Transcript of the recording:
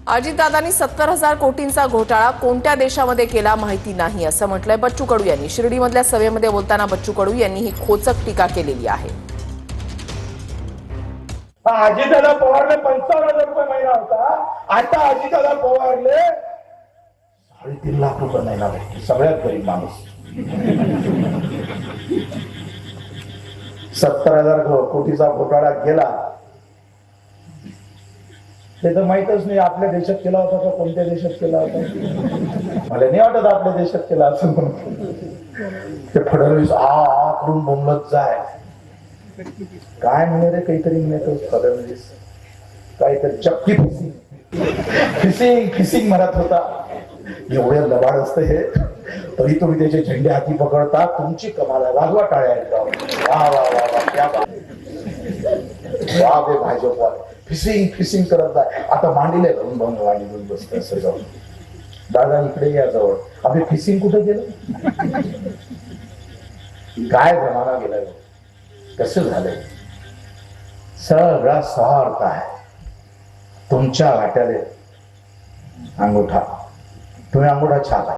अजितदादांनी 70,000 कोटींचा घोटाळा कोणत्या देशामध्ये केला माहिती नाही असं म्हटलंय बच्चू कडू यांनी। शिर्डीमधल्या सभेमध्ये बोलताना बच्चू कडू यांनी ही खोचक टीका केलेली आहे। अजितदादा पवारले 55,000 रुपये महिना होता, आता अजितदादा पवारले 3.5 लाख रुपये महिना भेटते। सगळ्यात गरीब माणूस 70,000 कोटीचा घोटाळा केला ते तर माहितच नाही आपल्या देशात केला होता का कोणत्या देशात केला होता। मला नाही वाटत आपल्या देशात केला असं म्हणून ते फडणवीस आ करून बोंबलत जाय काय म्हणे रे काहीतरी म्हणे फडणवीस काहीतरी चक्की फिसिंग फिसिंग म्हणत होता। एवढे लबाड असतं हे तरी तुम्ही त्याचे झेंडे हाती पकडता, तुमची कमाल आहे। वाजवा टाळ्या एकदम वा वा वा वा क्या वा बे भाजप फिसिंग फिसिंग करत आहे। आता मांडीले घालून भाऊन मांडीतून बसत असं जाऊन दादा इकडे या जवळ आपले फिसिंग कुठे गेलं काय जमाना गेला कसं झालंय सगळा स्वार्थ आहे तुमच्या वाट्याले अंगूठा तुम्ही अंगूठा छाप आहे।